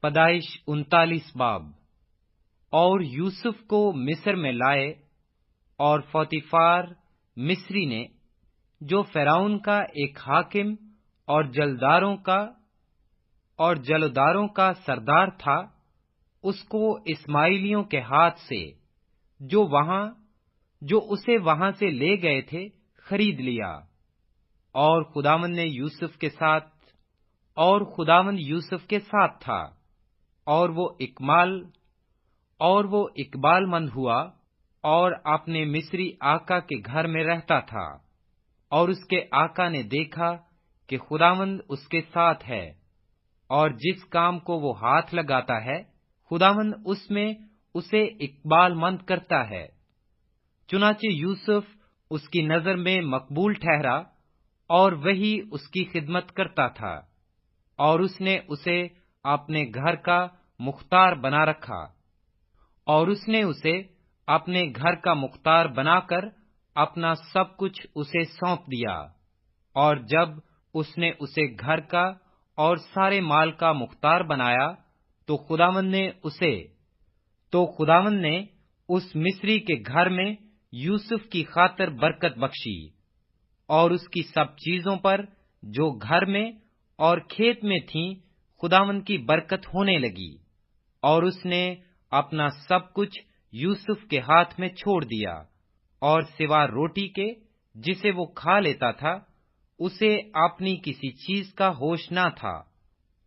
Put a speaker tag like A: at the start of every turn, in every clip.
A: پیدائش 39 باب۔ اور یوسف کو مصر میں لائے، اور پوتیفار مصری نے، جو فرعون کا ایک حاکم اور جلداروں کا سردار تھا، اس کو اسماعیلیوں کے ہاتھ سے جو اسے وہاں سے لے گئے تھے خرید لیا۔ اور خداوند یوسف کے ساتھ تھا، اور وہ اقبال مند ہوا، اور اپنے مصری آقا کے گھر میں رہتا تھا۔ اور اس کے آقا نے دیکھا کہ خداوند اس کے ساتھ ہے، اور جس کام کو وہ ہاتھ لگاتا ہے، خداوند اس میں اسے اقبال مند کرتا ہے۔ چنانچہ یوسف اس کی نظر میں مقبول ٹھہرا، اور وہی اس کی خدمت کرتا تھا، اور اس نے اسے اپنے گھر کا مختار بنا رکھا۔ اور اس نے اسے اپنے گھر کا مختار بنا کر اپنا سب کچھ اسے سونپ دیا۔ اور جب اس نے اسے گھر کا اور سارے مال کا مختار بنایا، تو خداوند نے اس مصری کے گھر میں یوسف کی خاطر برکت بخشی، اور اس کی سب چیزوں پر جو گھر میں اور کھیت میں تھیں خداوند کی برکت ہونے لگی۔ اور اس نے اپنا سب کچھ یوسف کے ہاتھ میں چھوڑ دیا، اور سوا روٹی کے جسے وہ کھا لیتا تھا، اسے اپنی کسی چیز کا ہوش نہ تھا۔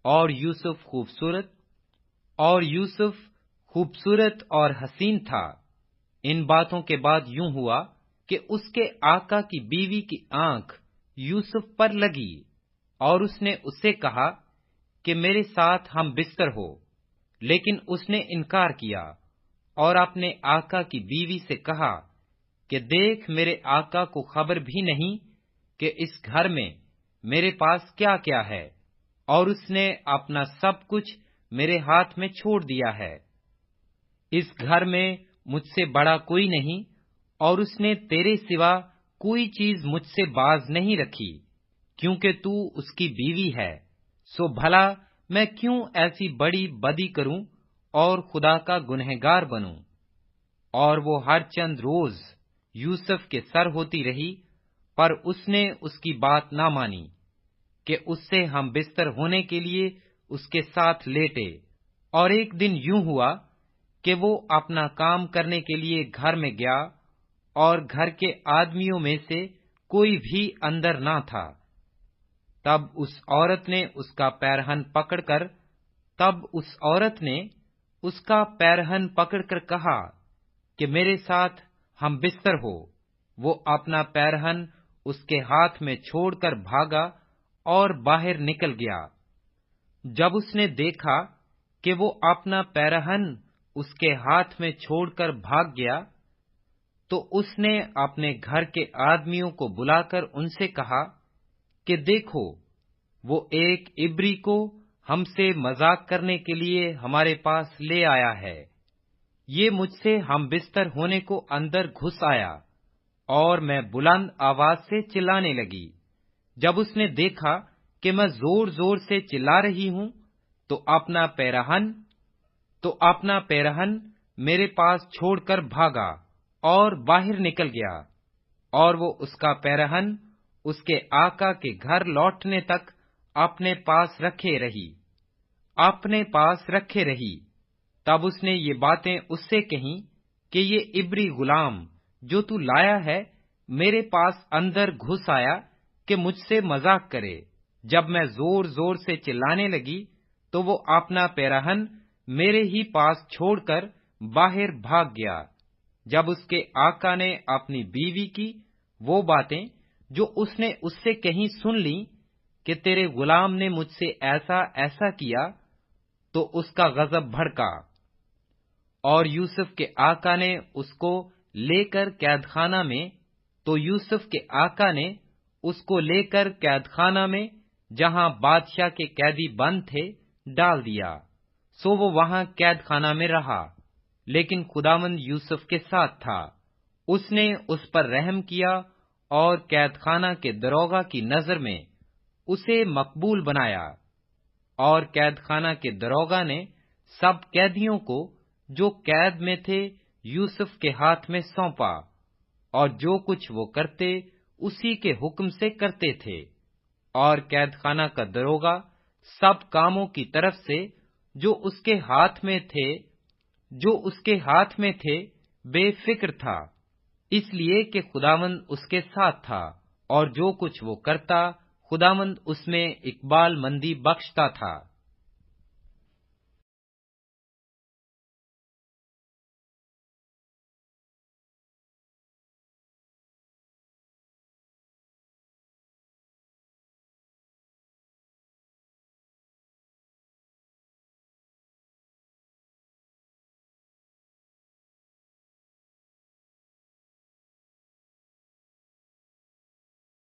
A: اور یوسف خوبصورت اور حسین تھا۔ ان باتوں کے بعد یوں ہوا کہ اس کے آقا کی بیوی کی آنکھ یوسف پر لگی، اور اس نے اس سے کہا کہ میرے ساتھ ہم بستر ہو، لیکن اس نے انکار کیا، اور اپنے آقا کی بیوی سے کہا کہ دیکھ، میرے آقا کو خبر بھی نہیں کہ اس گھر میں میرے پاس کیا کیا ہے، اور اس نے اپنا سب کچھ میرے ہاتھ میں چھوڑ دیا ہے۔ اس گھر میں مجھ سے بڑا کوئی نہیں، اور اس نے تیرے سوا کوئی چیز مجھ سے باز نہیں رکھی، کیونکہ تو اس کی بیوی ہے۔ سو بھلا میں کیوں ایسی بڑی بدی کروں اور خدا کا گنہگار بنوں؟ اور وہ ہر چند روز یوسف کے سر ہوتی رہی، پر اس نے اس کی بات نہ مانی کہ اس سے ہم بستر ہونے کے لیے اس کے ساتھ لیٹے۔ اور ایک دن یوں ہوا کہ وہ اپنا کام کرنے کے لیے گھر میں گیا، اور گھر کے آدمیوں میں سے کوئی بھی اندر نہ تھا۔ تب اس عورت نے اس کا پیرہن پکڑ کر کہا کہ میرے ساتھ ہم بستر ہو۔ وہ اپنا پیرہن اس کے ہاتھ میں چھوڑ کر بھاگا اور باہر نکل گیا۔ جب اس نے دیکھا کہ وہ اپنا پیرہن اس کے ہاتھ میں چھوڑ کر بھاگ گیا، تو اس نے اپنے گھر کے آدمیوں کو بلا کر ان سے کہا کہ دیکھو، وہ ایک عبری کو ہم سے مذاق کرنے کے لیے ہمارے پاس لے آیا ہے۔ یہ مجھ سے ہم بستر ہونے کو اندر گھس آیا، اور میں بلند آواز سے چلانے لگی۔ جب اس نے دیکھا کہ میں زور زور سے چلا رہی ہوں، تو اپنا پیرہن میرے پاس چھوڑ کر بھاگا اور باہر نکل گیا، اور وہ اس کا پیرہن اس کے آقا کے گھر لوٹنے تک اپنے پاس رکھے رہی۔ تب اس نے یہ باتیں اس سے کہیں کہ یہ عبری غلام جو تو لایا ہے میرے پاس اندر گھس آیا کہ مجھ سے مذاق کرے۔ جب میں زور زور سے چلانے لگی، تو وہ اپنا پیرہن میرے ہی پاس چھوڑ کر باہر بھاگ گیا۔ جب اس کے آقا نے اپنی بیوی کی وہ باتیں جو اس نے اس سے کہیں سن لی کہ تیرے غلام نے مجھ سے ایسا ایسا کیا، تو اس کا غضب بھڑکا، اور یوسف کے آقا نے اس کو لے کر قید خانہ میں جہاں بادشاہ کے قیدی بند تھے ڈال دیا۔ سو وہ وہاں قید خانہ میں رہا، لیکن خداوند یوسف کے ساتھ تھا۔ اس نے اس پر رحم کیا، اور قید خانہ کے داروغہ کی نظر میں اسے مقبول بنایا۔ اور قید خانہ کے دروگا نے سب قیدیوں کو جو قید میں تھے یوسف کے ہاتھ میں سونپا، اور جو کچھ وہ کرتے اسی کے حکم سے کرتے تھے۔ اور قید خانہ کا دروگا سب کاموں کی طرف سے جو اس کے ہاتھ میں تھے بے فکر تھا، اس لیے کہ خداوند اس کے ساتھ تھا، اور جو کچھ وہ کرتا خداوند اس میں اقبال مندی بخشتا تھا۔